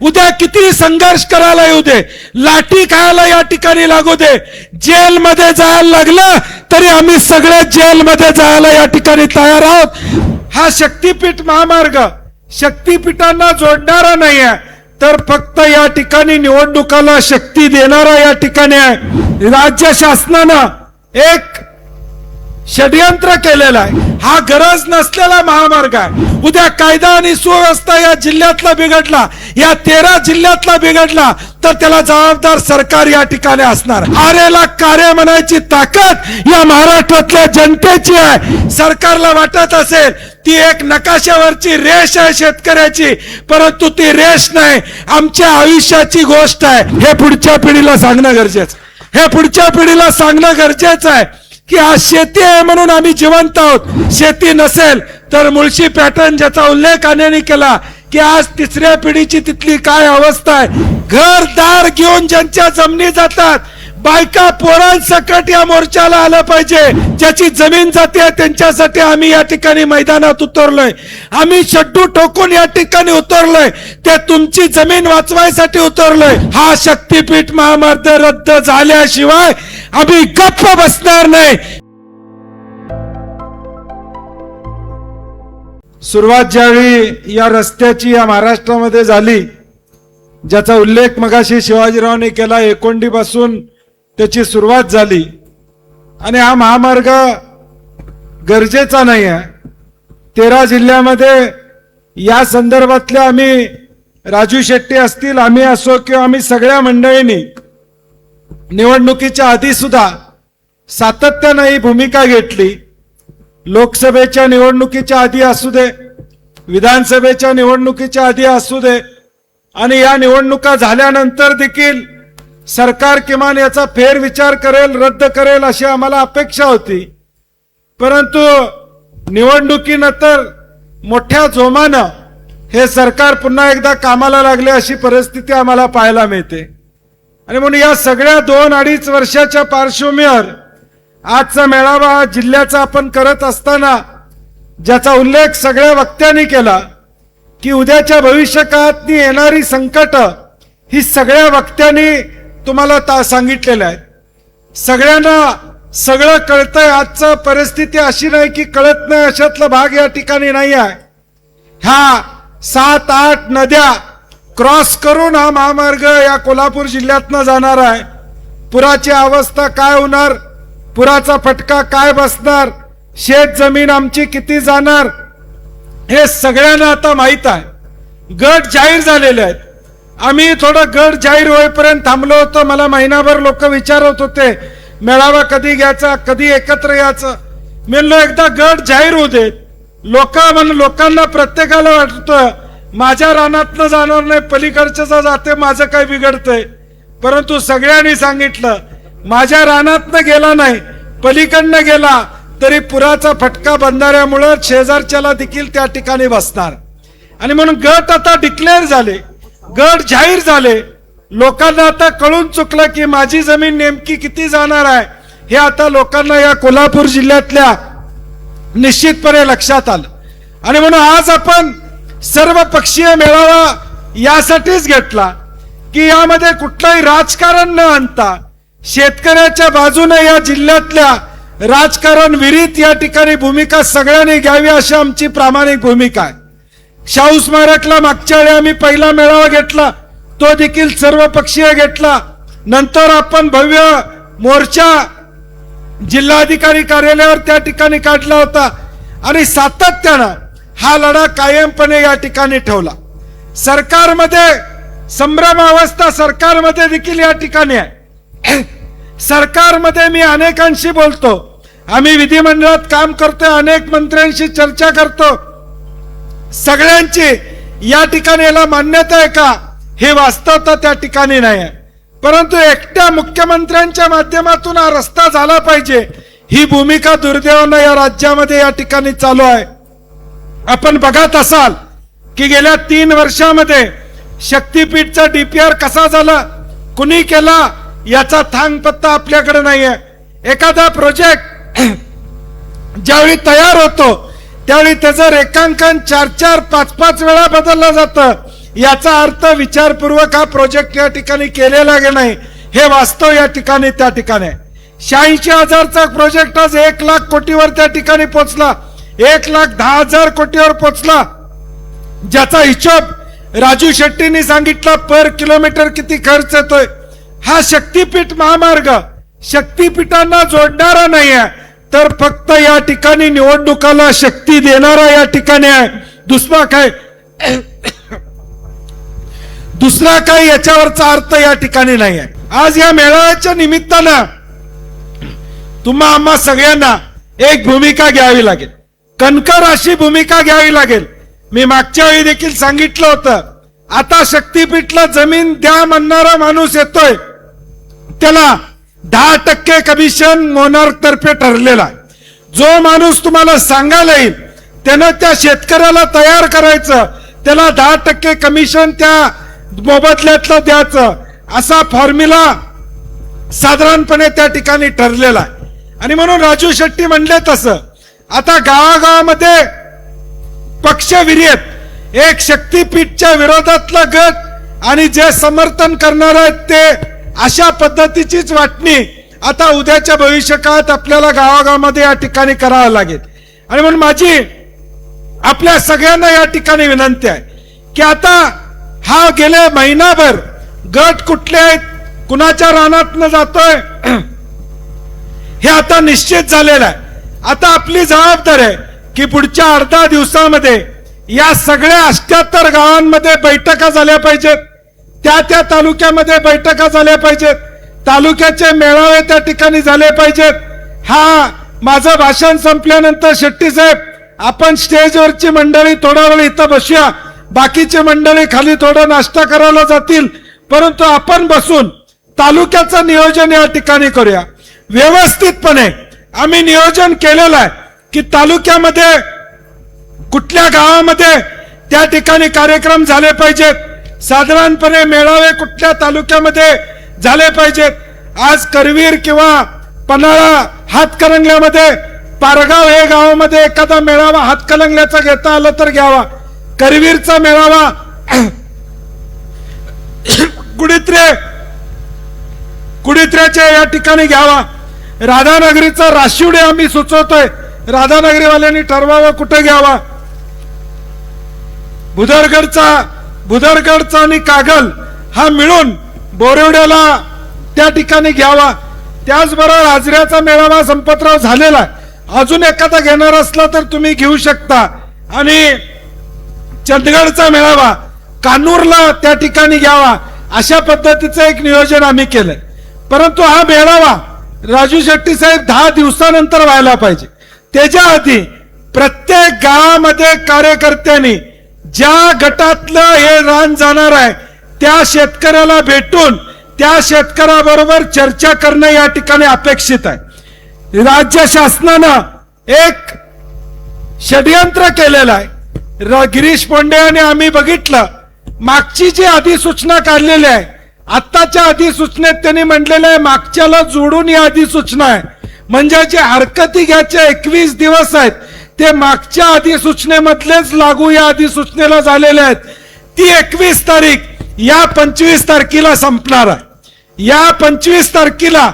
उद्या किती संघर्ष करायला येऊ दे, लाठी खायला या ठिकाणी लागू दे, जेल मध्ये जायला लागलं तरी आम्ही सगळे जेल मध्ये जायला या ठिकाणी तयार आहोत। हा शक्तीपीठ महामार्ग शक्तीपीठांना जोडणारा नाही आहे, तर फक्त या ठिकाणी निवडणुकाला शक्ती देणारा या ठिकाणी आहे। राज्य शासनानं एक षडयंत्र केलेला आहे, हा गरज नसलेला महामार्ग आहे। उद्या कायदा आणि सुव्यवस्था या जिल्ह्यातला बिघडला, या 13 जिल्ह्यातला बिघडला, तर त्याला जबाबदार सरकार या ठिकाणी असणार। आरेला कार्य म्हणायची ताकद या महाराष्ट्रातल्या जनतेची आहे। सरकारला वाटत असेल ती एक नकाशावरची रेष आहे शेतकऱ्याची, परंतु ती रेष नाही, आमच्या आयुष्याची गोष्ट आहे। हे पुढच्या पिढीला सांगणं गरजेचं, हे पुढच्या पिढीला सांगणं गरजेचं आहे की आज शेती आहे म्हणून आम्ही जिवंत आहोत। शेती नसेल तर मुळशी पॅटर्न ज्याचा उल्लेख अनेने केला की आज तिसऱ्या पिढीची तिथली काय अवस्था आहे। घरदार घेऊन ज्यांच्या जमिनी जातात, बायका पोरांसकट या मोर्चाला आलं पाहिजे। ज्याची जमीन जाते त्यांच्यासाठी आम्ही या ठिकाणी मैदानात उतरलोय, आम्ही शड्डू ठोकून या ठिकाणी उतरलोय, ते तुमची जमीन वाचवायसाठी उतरलोय। हा शक्तीपीठ महामार्ग रद्द झाल्याशिवाय आम्ही गप्प बसणार नाही। सुरुवात ज्यावेळी या रस्त्याची या महाराष्ट्रामध्ये झाली, ज्याचा उल्लेख मगाशी शिवाजीरावने केला, एकोंडी पासून त्याची सुरुवात झाली आणि हा महामार्ग गरजेचा नाही आहे। 13 जिल्ह्यामध्ये या संदर्भातल्या आम्ही राजू शेट्टी असतील, आम्ही असो किंवा आम्ही सगळ्या मंडळींनी निवडणुकीच्या आधी सुद्धा सातत्याने ही भूमिका घेतली। लोकसभेच्या निवडणुकीच्या आधी असू दे, विधानसभेच्या निवडणुकीच्या आधी असू दे, आणि या निवडणुका झाल्यानंतर देखील सरकार किमान याचा फेरविचार करेल, रद्द करेल अशी आम्हाला अपेक्षा होती। परंतु निवडणुकीनंतर मोठ्या जोमानं हे सरकार पुन्हा एकदा कामाला लागले अशी परिस्थिती आम्हाला पाहायला मिळते। आणि म्हणून या सगळ्या 2-2.5 वर्षाच्या पार्श्वभूमीवर आजचा मेळावा जिल्ह्याचा आपण करत असताना ज्याचा उल्लेख सगळ्या वक्त्यांनी केला की उद्याच्या भविष्यकाळात येणारी संकट ही सगळ्या वक्त्यांनी तुम्हाला सांगितलेलं आहे। सगळ्यांना सगळं कळतंय, आजचं परिस्थिती अशी नाही की कळत नाही अशातला भाग या ठिकाणी नाही आहे। ह्या 7-8 नद्या क्रॉस करून हा महामार्ग या कोल्हापूर जिल्ह्यातनं जाणार आहे। पुराची अवस्था काय होणार, पुराचा फटका काय बसणार, शेत जमीन आमची किती जाणार, हे सगळ्यांना आता माहित आहे। गट जाहीर झालेले आहेत। आम्ही थोडं गट जाहीर होईपर्यंत थांबलो होतो। मला महिनाभर लोक विचारत होते मेळावा कधी घ्यायचा, कधी एकत्र यायचं। मी म्हणलो एकदा गट जाहीर होऊ दे। लोकांना प्रत्येकाला वाटतं माझ्या रानातनं जाणार नाही, पलीकडचं जाते, माझं काय बिघडतंय। परंतु सगळ्यांनी सांगितलं माझ्या रानातनं गेला नाही, पलीकडनं गेला तरी पुराचा फटका बंधाऱ्यामुळे शेजारच्याला देखील त्या ठिकाणी बसणार। आणि म्हणून गट आता डिक्लेअर झाले, गट जाहीर झाले। लोकांना आता कळून चुकलं की माझी जमीन नेमकी किती जाणार आहे, हे आता लोकांना या कोल्हापूर जिल्ह्यातल्या निश्चितपणे लक्षात आलं। आणि म्हणून आज आपण सर्व पक्षीय मेळावा यासाठीच घेतला की यामध्ये कुठलंही राजकारण न आणता शेतकऱ्याच्या बाजूने या जिल्ह्यातल्या राजकारण विरीत या ठिकाणी भूमिका सगळ्यांनी घ्यावी अशी आमची प्रामाणिक भूमिका आहे। शाहू स्मारकला मागच्या वेळी आम्ही पहिला मेळावा घेतला, तो देखील सर्व पक्षीय घेतला। नंतर आपण भव्य मोर्चा जिल्हाधिकारी कार्यालयावर त्या ठिकाणी काढला होता आणि सातत्यानं हा लढा कायमपणे या ठिकाणी ठेवला। सरकारमध्ये संभ्रमावस्था सरकारमध्ये देखील या ठिकाणी आहे। सरकारमध्ये मी अनेकांशी बोलतो, आम्ही विधिमंडळात काम करतोय, अनेक मंत्र्यांशी चर्चा करतो, सगळ्यांची या ठिकाणी याला मान्यता आहे का हे वास्तवता त्या ठिकाणी नाही आहे। परंतु एकट्या मुख्यमंत्र्यांच्या माध्यमातून हा रस्ता झाला पाहिजे ही भूमिका दुर्दैवानं या राज्यामध्ये या ठिकाणी चालू आहे। आपण बघत असाल की गेल्या 3 वर्षामध्ये शक्तीपीठचा डीपीआर कसा झाला, कुणी केला याचा थांगपत्ता आपल्याकडे नाही आहे। एखादा प्रोजेक्ट ज्यावेळी तयार होतो त्यावेळी त्याचं रेखांकन 4-4, 5-5 वेळा बदललं जातं। याचा अर्थ विचारपूर्वक हा प्रोजेक्ट या ठिकाणी केलेला नाही, हे वास्तव या ठिकाणी त्या ठिकाणी आहे. 86,000चा प्रोजेक्ट आज 1 लाख कोटीवर त्या ठिकाणी पोहोचला, 1,10,000 कोटीवर पोहोचला, ज्याचा हिशोब राजू शेट्टींनी सांगितला पर किलोमीटर किती खर्च येतोय. हा शक्तीपीठ महामार्ग शक्तीपीठांना जोडणारा नाही आहे, तर फक्त या ठिकाणी निवडणुकाला शक्ती देणारा या ठिकाणी आहे. दुसरा काही याच्यावरचा अर्थ या ठिकाणी नाही आहे. आज या मेळाव्याच्या निमित्तानं तुम्हा आम्हा सगळ्यांना एक भूमिका घ्यावी लागेल, कणकर अशी भूमिका घ्यावी लागेल. मी मागच्या वेळी देखील सांगितलं होतं, आता शक्तीपीठला जमीन द्या म्हणणारा माणूस येतोय, त्याला 10% कमिशन मोनार्क तर्फे ठरलेला आहे. जो माणूस तुम्हाला सांगायला येईल त्यानं त्या शेतकऱ्याला तयार करायचं, त्याला 10% कमिशन त्या मोबदल्यातलं द्यायचं, असा फॉर्म्युला साधारणपणे त्या ठिकाणी ठरलेला आहे. आणि म्हणून राजू शेट्टी म्हणले तसं आता गावागावामध्ये पक्षविरहित एक शक्तीपीठच्या विरोधातला गट आणि जे समर्थन करणार आहेत ते अशा पद्धतीचीच वाटणी आता उद्याच्या भविष्यकाळात आपल्याला गावागावामध्ये या ठिकाणी करावं लागेल. आणि म्हणून माझी आपल्या सगळ्यांना या ठिकाणी विनंती आहे की आता हा गेले महिनाभर गट कुठले आहेत, कुणाच्या रानातनं जातोय, हे आता निश्चित झालेलं आहे. आता आपली जबाबदारी आहे की पुढच्या 8-10 दिवसामध्ये या सगळ्या 78 गावांमध्ये बैठका झाल्या पाहिजेत, त्या तालुक्यामध्ये बैठका झाल्या पाहिजेत, तालुक्याचे मेळावे त्या ठिकाणी झाले पाहिजेत. हा माझं भाषण संपल्यानंतर शेट्टी साहेब आपण स्टेजवरची मंडळी थोडा वेळ इथं बसूया, बाकीची मंडळी खाली थोडा नाश्ता करायला जातील, परंतु आपण बसून तालुक्याचं नियोजन या ठिकाणी करूया. व्यवस्थितपणे आम्ही नियोजन केलेलं आहे की तालुक्यामध्ये कुठल्या गावामध्ये त्या ठिकाणी कार्यक्रम झाले पाहिजेत, साधारणपणे मेळावे कुठल्या तालुक्यामध्ये झाले पाहिजेत. आज करवीर किंवा पन्हाळा हातकणंगल्यामध्ये पारगाव हे गावामध्ये एखादा मेळावा हातकणंगल्याचा घेता आला तर घ्यावा, करवीरचा मेळावा कुडित्र्याच्या या ठिकाणी घ्यावा, राधानगरीचा राशिवडे आम्ही सुचवतोय, राधानगरीवाल्यांनी ठरवावं कुठे घ्यावा, भुदरगडचा आणि कागल हा मिळून बोरिवड्याला त्या ठिकाणी घ्यावा. त्याचबरोबर आजऱ्याचा मेळावा संपतराव झालेला आहे, अजून एखादा घेणार असला तर तुम्ही घेऊ शकता. आणि चंदगडचा मेळावा कान्नूरला त्या ठिकाणी घ्यावा, अशा पद्धतीचं एक नियोजन आम्ही केलंय. परंतु हा मेळावा राजू शेट्टी साहेब 10 दिवसानंतर व्हायला पाहिजे. त्याच्या आधी प्रत्येक गावामध्ये कार्यकर्त्यांनी ज्या गटातलं हे रान जाणार आहे त्या शेतकऱ्याला भेटून त्या शेतकऱ्याबरोबर चर्चा करणं या ठिकाणी अपेक्षित आहे. राज्य शासनानं एक षडयंत्र केलेलं आहे. गिरीश पोंडे आणि आम्ही बघितलं, मागची जी अधिसूचना काढलेली आहे, आत्ताच्या अधिसूचनेत त्यांनी म्हटलेलं आहे मागच्याला जोडून ही अधिसूचना आहे, म्हणजे जे हरकती घ्यायचे 21 दिवस आहेत ते मागच्या अधिसूचनेमधलेच लागू या अधिसूचनेला झालेले आहेत. ती 21 तारीख या 25 तारखेला संपणार आहे. या 25 तारखेला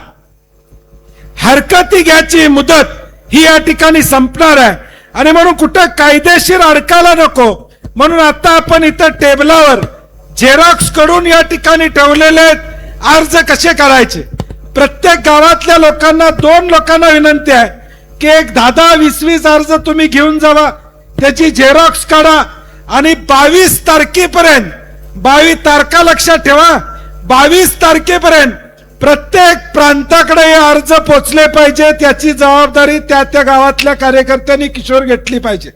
हरकती घ्यायची मुदत ही या ठिकाणी संपणार आहे. आणि म्हणून कुठं कायदेशीर अडकायला नको म्हणून आता आपण इथं टेबलावर झेरॉक्स कडून या ठिकाणी ठेवलेले आहेत अर्ज कसे करायचे. प्रत्येक गावातल्या लोकांना 2 लोकांना विनंती आहे की एक 10-20 अर्ज तुम्ही घेऊन जावा, त्याची झेरॉक्स काढा आणि 22 तारखेपर्यंत 22 तारखा लक्षात ठेवा, 22 तारखेपर्यंत प्रत्येक प्रांताकडे हे अर्ज पोचले पाहिजे. त्याची जबाबदारी त्या गावातल्या कार्यकर्त्यांनी किशोर घेतली पाहिजे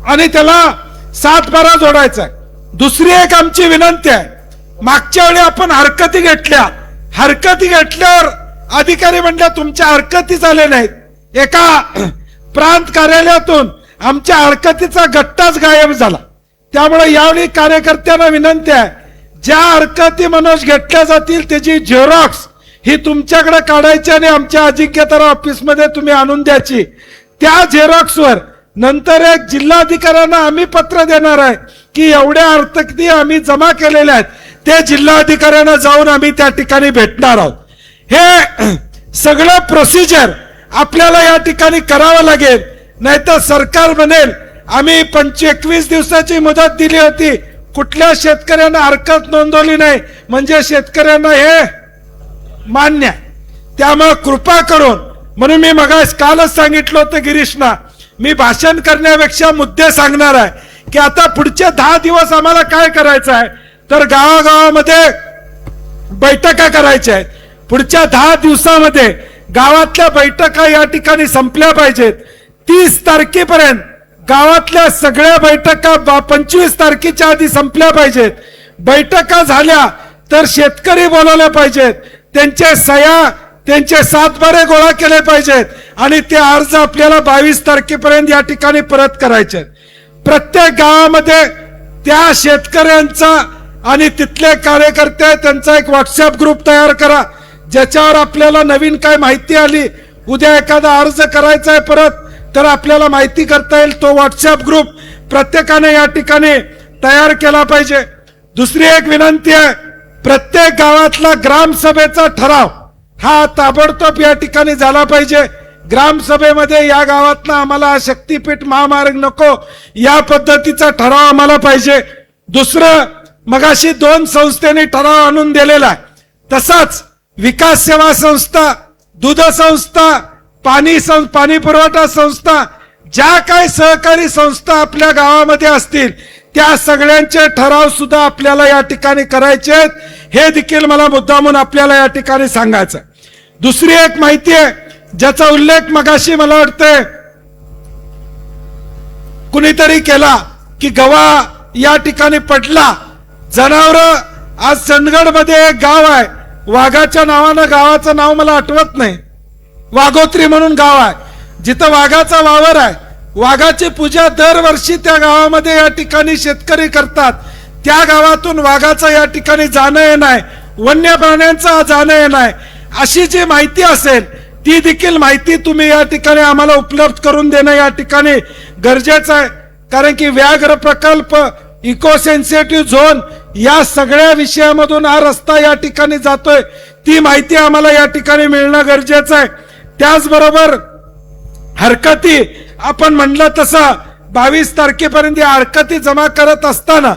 आणि त्याला 7-12 जोडायचा. दुसरी एक आमची विनंती आहे, मागच्या वेळी आपण हरकती घेतल्यावर अधिकारी म्हणल्या तुमच्या हरकती झाले नाहीत. एका प्रांत कार्यालयातून आमच्या हरकतीचा गट्टाच गायब झाला. त्यामुळे यावेळी कार्यकर्त्यांना विनंती आहे, ज्या हरकती मनोज घेतल्या जातील त्याची झेरॉक्स ही तुमच्याकडे काढायची आणि आमच्या अजिंक्यतारा ऑफिसमध्ये तुम्ही आणून द्यायची. त्या झेरॉक्सवर नंतर एक जिल्हाधिकाऱ्यांना आम्ही पत्र देणार आहे की एवढ्या अर्थकिती आम्ही जमा केलेल्या आहेत, ते जिल्हाधिकाऱ्यांना जाऊन आम्ही त्या ठिकाणी भेटणार आहोत. हे सगळं प्रोसिजर आपल्याला या ठिकाणी करावं लागेल, नाहीतर सरकार म्हणेल आम्ही 21 दिवसाची मुदत दिली होती, कुठल्या शेतकऱ्यांना हरकत नोंदवली नाही, म्हणजे शेतकऱ्यांना हे मान्य. त्यामुळे कृपा करून, म्हणून मी कालच सांगितलं होतं गिरीशना, मी भाषण करण्यापेक्षा मुद्दे सांगणार आहे की आता पुढचे 10 दिवस आम्हाला काय करायचं आहे, तर गावागावामध्ये बैठका करायच्या आहेत. पुढच्या 10 दिवसामध्ये गावातल्या बैठका या ठिकाणी संपल्या पाहिजेत. 30 तारखेपर्यंत गावातल्या सगळ्या बैठका 25 तारखेच्या आधी संपल्या पाहिजेत. बैठका झाल्या तर शेतकरी बोलवले पाहिजेत, त्यांचे सह्या त्यांचे 7 बारे गोळा केले पाहिजेत आणि ते अर्ज आपल्याला 22 तारखेपर्यंत या ठिकाणी परत करायचे. प्रत्येक गावामध्ये त्या शेतकऱ्यांचा आणि तिथले कार्यकर्ते त्यांचा एक व्हॉट्सअप ग्रुप तयार करा, ज्याच्यावर आपल्याला नवीन काय माहिती आली, उद्या एखादा अर्ज करायचा आहे परत, तर आपल्याला माहिती करता येईल. तो व्हॉट्सअप ग्रुप प्रत्येकाने या ठिकाणी तयार केला पाहिजे. दुसरी एक विनंती आहे, प्रत्येक गावातला ग्रामसभेचा ठराव हा ताबडतोब या ठिकाणी झाला पाहिजे. ग्रामसभेमध्ये या गावातला आम्हाला शक्तीपीठ महामार्ग नको, या पद्धतीचा ठराव आम्हाला पाहिजे. दुसरं, मगाशी 2 संस्थेने ठराव आणून दिलेला आहे, तसाच विकास सेवा संस्था, दूध संस्था, पाणी पुरवठा संस्था, ज्या काही सहकारी संस्था आपल्या गावामध्ये असतील त्या सगळ्यांचे ठराव सुद्धा आपल्याला या ठिकाणी करायचे आहेत. हे देखील मला मुद्दामून आपल्याला या ठिकाणी सांगायचं. दुसरी एक माहिती आहे ज्याचा उल्लेख मगाशी मला वाटतंय कुणीतरी केला की गवा या ठिकाणी पडला. जनावर, आज चंदगड मध्ये एक गाव आहे, वाघाच्या नावानं, गावाचं नाव मला आठवत नाही, वाघोत्री म्हणून गाव आहे, जिथं वाघाचा वावर आहे. वाघाची पूजा दरवर्षी त्या गावामध्ये या ठिकाणी शेतकरी करतात. त्या गावातून वाघाचा या ठिकाणी जाणं येणं आहे, वन्य प्राण्यांचा जाणं येणं आहे. अशी जी माहिती असेल ती देखील माहिती तुम्ही या ठिकाणी आम्हाला उपलब्ध करून देणं या ठिकाणी गरजेचं आहे. कारण की व्याघ्र प्रकल्प, इको सेन्सिटिव्ह झोन, या सगळ्या विषयामधून हा रस्ता या ठिकाणी जातोय, ती माहिती आम्हाला या ठिकाणी मिळणं गरजेचं आहे. त्याचबरोबर हरकती, आपण म्हणलं तसं 22 तारखेपर्यंत या हरकती जमा करत असताना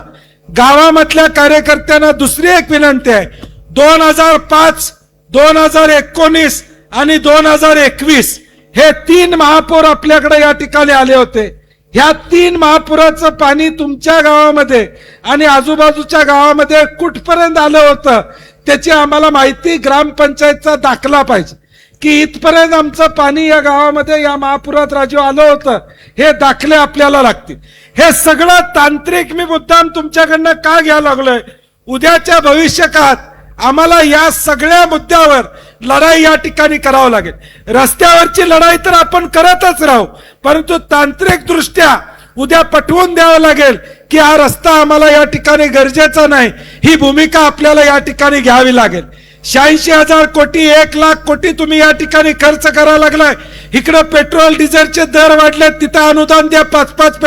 गावामधल्या कार्यकर्त्यांना दुसरी एक विनंती आहे. 2005, 2019 आणि 2021 हे 3 महापूर आपल्याकडे या ठिकाणी आले होते. ह्या 3 महापुराचं पाणी तुमच्या गावामध्ये आणि आजूबाजूच्या गावामध्ये कुठपर्यंत आलं होतं त्याची आम्हाला माहिती, ग्रामपंचायतचा दाखला पाहिजे की इथपर्यंत आमचं पाणी या गावामध्ये या महापुरात राजू आलं होतं, हे दाखले आपल्याला लागतील. हे सगळं तांत्रिक मी मुद्दाम तुमच्याकडनं का घ्यायला लागलोय, उद्याच्या भविष्यकाळात आम्हाला या सगळ्या मुद्द्यावर लढाई या ठिकाणी करावं लागेल. रस्त्यावरची लढाई तर आपण करतच राहू, परंतु तांत्रिक दृष्ट्या उद्या पटवून द्यावं लागेल की हा रस्ता आम्हाला या ठिकाणी गरजेचा नाही. ही भूमिका आपल्याला या ठिकाणी घ्यावी लागेल. 86,000 कोटी, 1,00,000 कोटी तुम्ही या ठिकाणी खर्च करायला लागलाय. इकडे पेट्रोल डिझेलचे दर वाढले, तिथं अनुदान द्या 5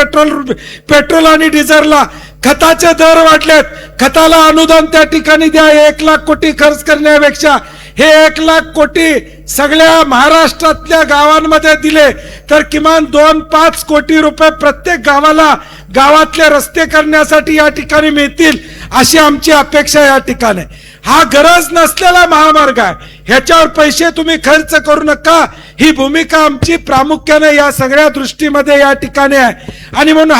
पेट्रोल आणि डिझेलला. खताचे दर वाढलेत, खताला अनुदान त्या ठिकाणी द्या. 1,00,000 कोटी खर्च करण्यापेक्षा हे 1,00,000 कोटी सगळ्या महाराष्ट्रातल्या गावांमध्ये दिले तर किमान 2-5 कोटी रुपये प्रत्येक गावाला गावातले रस्ते करण्यासाठी या ठिकाणी मिळतील, अशी आमची अपेक्षा या ठिकाणी. हा गरज नसलेला महामार्ग आहे, ह्याच्यावर पैसे तुम्ही खर्च करू नका, ही भूमिका आमची प्रामुख्याने या सगळ्या दृष्टीमध्ये या ठिकाणी आहे. आणि म्हणून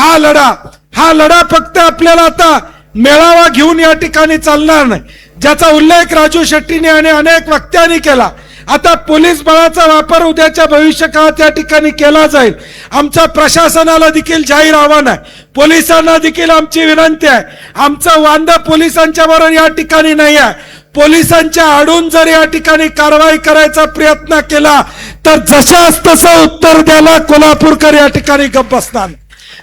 हा लढा फक्त आपल्याला आता मेळावा घेऊन या ठिकाणी चालणार नाही, ज्याचा उल्लेख राजू शेट्टीने आणि अनेक वक्त्यांनी केला. आता पोलीस बळाचा वापर उद्याच्या भविष्यकाळात या ठिकाणी केला जाईल. आमच्या प्रशासनाला देखील जाहीर आव्हान आहे, पोलिसांना देखील आमची विनंती आहे. आमचं वांद पोलिसांच्या बरोबर या ठिकाणी नाही आहे. पोलिसांच्या आडून जर या ठिकाणी कारवाई करायचा प्रयत्न केला तर जशास तसं उत्तर द्यायला कोल्हापूरकर या ठिकाणी गप्प बसणार.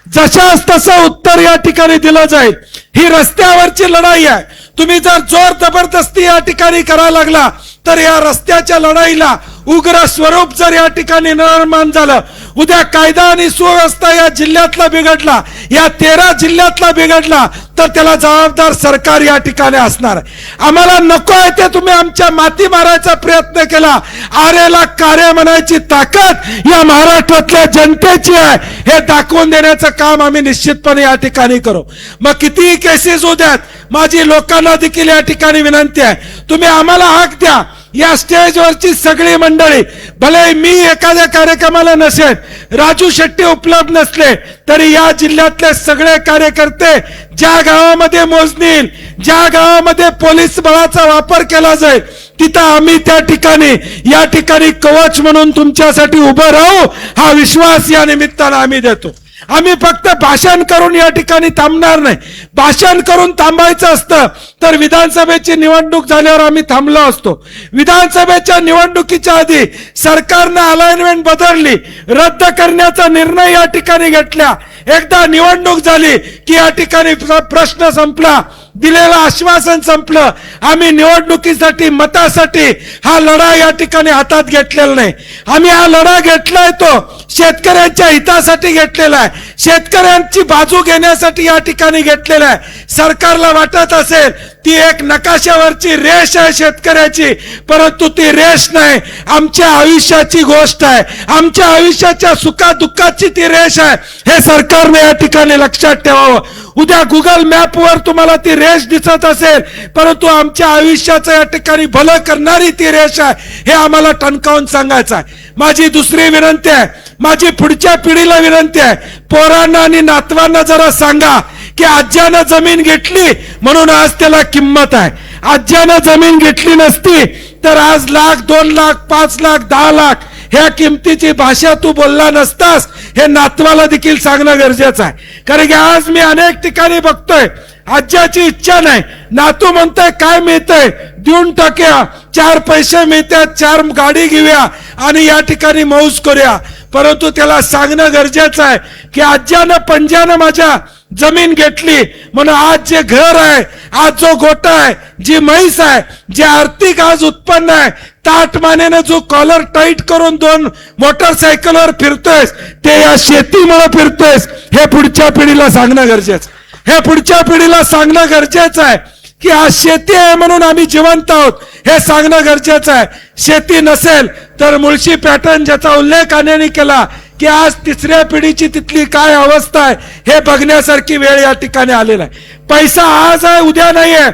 जशास तसं उत्तर या ठिकाणी दिलं जाईल. ही रस्त्यावरची लढाई आहे. तुम्ही जर जोर जबरदस्ती या ठिकाणी करायला लागला तर या रस्त्याच्या लढाईला उग्र स्वरूप जर या ठिकाणी निर्माण झालं, उद्या कायदा आणि सुव्यवस्था या जिल्ह्यातला बिघडला, या 13 जिल्ह्यातला बिघडला, तर त्याला जबाबदार सरकार या ठिकाणी असणार आहे. आम्हाला नको आहे ते तुम्ही आमच्या माती मारायचा प्रयत्न केला. आरेला कार्य म्हणायची ताकद या महाराष्ट्रातल्या जनतेची आहे हे दाखवून देण्याचं काम आम्ही निश्चितपणे या ठिकाणी करू. मग कितीही केसेस होऊ द्यात, माझी लोकांना देखील या ठिकाणी विनंती आहे, तुम्ही आम्हाला हाक द्या. या स्टेजवरची सगळी मंडळी, भले मी एखाद्या कार्यक्रमाला नसेल, राजू शेट्टी उपलब्ध नसले तरी या जिल्ह्यातले सगळे कार्यकर्ते ज्या गावामध्ये मोजणी येईल, ज्या गावामध्ये पोलीस बळाचा वापर केला जाईल, तिथं आम्ही त्या ठिकाणी या ठिकाणी कवच म्हणून तुमच्यासाठी उभं राहू, हा विश्वास या निमित्तानं आम्ही देतो. आम्ही फक्त भाषण करून या ठिकाणी थांबणार नाही. भाषण करून थांबायचं असतं तर विधानसभेची निवडणूक झाल्यावर आम्ही थांबलो असतो. विधानसभेच्या निवडणुकीच्या आधी सरकारनं अलाइनमेंट बदलली, रद्द करण्याचा निर्णय या ठिकाणी घेतला. एकदा निवडणूक झाली की या ठिकाणी प्रश्न संपला, दिलेलं आश्वासन संपलं. आम्ही निवडणुकीसाठी, मतासाठी हा लढा या ठिकाणी हातात घेतलेला नाही. आम्ही हा लढा घेतलाय तो शेतकऱ्यांच्या हितासाठी घेतलेला आहे, शेतकऱ्यांची बाजू घेण्यासाठी या ठिकाणी घेतलेला आहे. सरकारला वाटत असेल ती एक नकाशावरची रेष आहे शेतकऱ्याची, परंतु ती रेष नाही, आमच्या आयुष्याची गोष्ट आहे, आमच्या आयुष्याच्या सुखादुःखाची ती रेष आहे. हे सरकारने या ठिकाणी लक्षात ठेवावं. उद्या गुगल मॅपवर तुम्हाला ती रेष दिसत असेल, परंतु आमच्या आयुष्याचं या ठिकाणी भलं करणारी ती रेष आहे, हे आम्हाला ठणकावून सांगायचं आहे. माझी दुसरी विनंती आहे, माझी पुढच्या पिढीला विनंती आहे, पोरांना आणि नातवांना जरा सांगा की आज्यानं जमीन घेतली म्हणून आज त्याला किंमत आहे. आज्यानं जमीन घेतली नसती तर आज 1,00,000, 2,00,000, 5,00,000, 10,00,000 ह्या किमतीची भाषा तू बोलला नसतास, हे नातवाला देखील सांगणं गरजेचं आहे. कारण की आज मी अनेक ठिकाणी बघतोय, आज्याची इच्छा नाही, नातू म्हणतोय काय मिळतंय देऊन टाक्या, 4 पैसे मिळतात, 4 गाडी घेऊया आणि या ठिकाणी मौज करूया. परंतु त्याला सांगणं गरजेचं आहे की आज्यानं पंजानं माझ्या जमीन घेतली म्हणून आज जे घर आहे, आज जो गोटा आहे, जी म्हैस आहे, जे आर्थिक आज उत्पन्न आहे, ताटमानेनं जो कॉलर टाईट करून 2 मोटरसायकलवर फिरतोयस, ते या शेतीमुळे फिरतोयस, हे पुढच्या पिढीला सांगणं गरजेचं. हे पुढच्या पिढीला सांगणं गरजेचं आहे की आज शेती आहे म्हणून आम्ही जिवंत आहोत, हे सांगणं गरजेचं आहे. शेती नसेल तर मुळशी पॅटर्न ज्याचा उल्लेख अनेनी केला की आज 3ऱ्या पिढीची तिथली काय अवस्था आहे हे बघण्यासारखी वेळ या ठिकाणी आलेला आहे. पैसा आज आहे, उद्या नाहीये.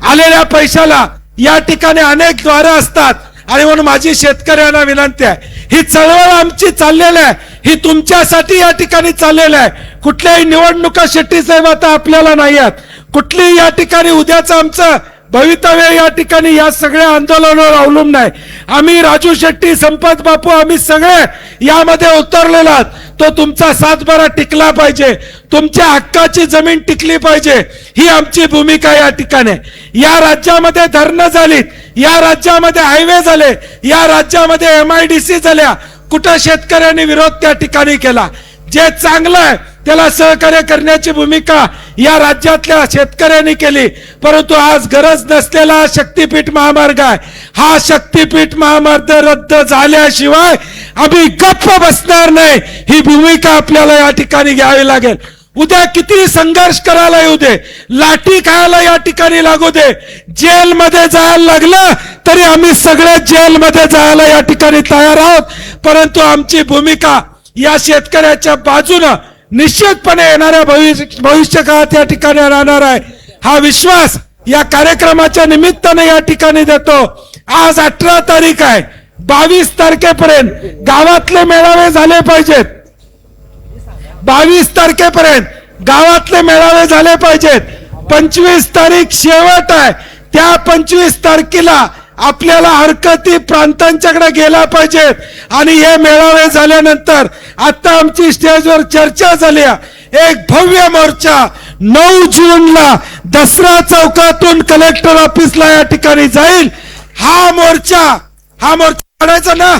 आलेल्या पैशाला या ठिकाणी अनेक द्वारं असतात आणि म्हणून माझी शेतकऱ्यांना विनंती आहे, ही चळवळ आमची चाललेली आहे, ही तुमच्यासाठी या ठिकाणी चाललेली आहे. कुठल्याही निवडणुका शेट्टी साहेब आता आपल्याला नाही आहेत, कुठलीही या ठिकाणी उद्याचं आमचं भवितव्य या ठिकाणी या सगळ्या आंदोलनावर अवलंबून आहे. आम्ही राजू शेट्टी, संपत बापू, आम्ही सगळे यामध्ये उतरलेलो आहोत. तो तुमचा 7-12 टिकला पाहिजे, तुमच्या हक्काची जमीन टिकली पाहिजे, ही आमची भूमिका या ठिकाणी. या राज्यामध्ये धरणं झालीत, या राज्यामध्ये हायवे झाले, या राज्यामध्ये MIDC झाल्या, कुठं शेतकऱ्यांनी विरोध त्या ठिकाणी केला. जे चांगलं आहे त्याला सहकार्य करण्याची भूमिका या राज्यातल्या शेतकऱ्यांनी केली. परंतु आज गरज नसलेला शक्तीपीठ महामार्ग आहे, हा शक्तीपीठ महामार्ग रद्द झाल्याशिवाय आम्ही गप्प बसणार नाही, ही भूमिका आपल्याला या ठिकाणी घ्यावी लागेल. उद्या किती संघर्ष करायला येऊ दे, लाठी खायला या ठिकाणी लागू दे, जेलमध्ये जायला लागलं तरी आम्ही सगळे जेलमध्ये जायला या ठिकाणी तयार आहोत. परंतु आमची भूमिका या शेतकऱ्याच्या बाजूनं निश्चितपणे येणाऱ्या भविष्य काळात या ठिकाणी राहणार आहे, हा विश्वास या कार्यक्रमाच्या निमित्ताने या ठिकाणी देतो. आज 18 तारीख आहे, 22 तारखेपर्यंत गावातले मेळावे झाले पाहिजेत. 22 तारखेपर्यंत गावातले मेळावे झाले पाहिजेत. 25 तारीख शेवट आहे, त्या 25 तारखेला आपल्याला हरकती प्रांतांच्याकडे गेला पाहिजेत आणि हे मेळावे झाल्यानंतर आता आमची स्टेजवर चर्चा झाली, एक भव्य मोर्चा 9 जूनला दसरा चौकातून कलेक्टर ऑफिसला या ठिकाणी जाईल. हा मोर्चा काढायचा ना,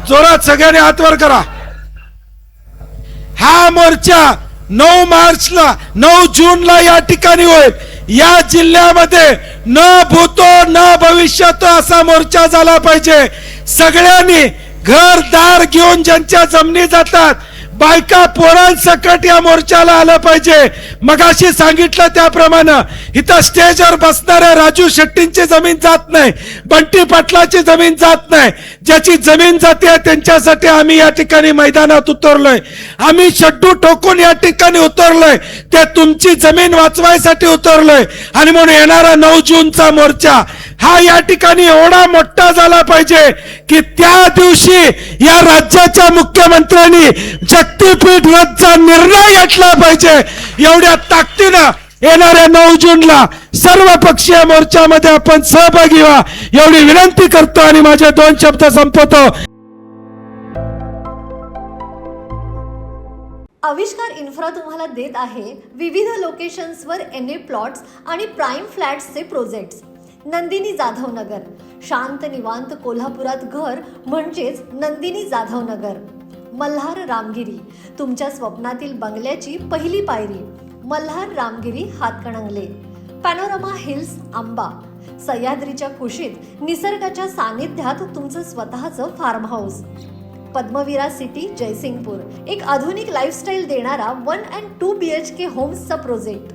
जोरात सगळ्यांनी हात वर करा. हा मोर्चा 9 जूनला या ठिकाणी होईल. या जिल्ह्यामध्ये न भूतो न भविष्यतो असा मोर्चा झाला पाहिजे. सगळ्यांनी घरदार घेऊन ज्यांच्या जमिनी जातात, बायका पोरांसकट या मोर्चाला आलं पाहिजे. मगाशी सांगितलं त्याप्रमाणे इथं स्टेजवर बसणाऱ्या राजू शेट्टींची जमीन जात नाही, बंटी पाटलाची जमीन जात नाही. ज्याची जमीन जाते त्यांच्यासाठी आम्ही या ठिकाणी मैदानात उतरलोय. आम्ही शड्डू ठोकून या ठिकाणी उतरलोय, ते तुमची जमीन वाचवायसाठी उतरलोय. आणि म्हणून येणारा 9 जूनचा मोर्चा हा या ठिकाणी एवढा मोठा झाला पाहिजे की त्या दिवशी या राज्याच्या मुख्यमंत्र्यांनी शक्तीपीठ रद्दचा निर्णय घेतला पाहिजे. एवढ्या ताकदीनं येणाऱ्या 9 जूनला सर्व पक्षीय मोर्चामध्ये आपण सहभागी व्हा एवढी विनंती करतो आणि माझे 2 शब्द संपवतो. आविष्कार इन्फ्रा तुम्हाला देत आहे विविध लोकेशन्सवर NA प्लॉट्स आणि प्राईम फ्लॅट्सचे प्रोजेक्ट्स. नंदिनी जाधव नगर, शांत निवांत कोल्हापुरात घर म्हणजेच नंदिनी जाधव नगर. मल्हार रामगिरी, तुमच्या स्वप्नातील बंगल्याची पहिली पायरी. मल्हार रामगिरी हातकणंगले. पॅनोरमा हिल्स आंबा, सह्याद्रीच्या कुशीत निसर्गाच्या सानिध्यात तुमचं स्वतःचं farm house. Padmavira city Jaysingpur, एक आधुनिक लाईफस्टाईल देणारा 1 and 2 BHK होम्सचा प्रोजेक्ट.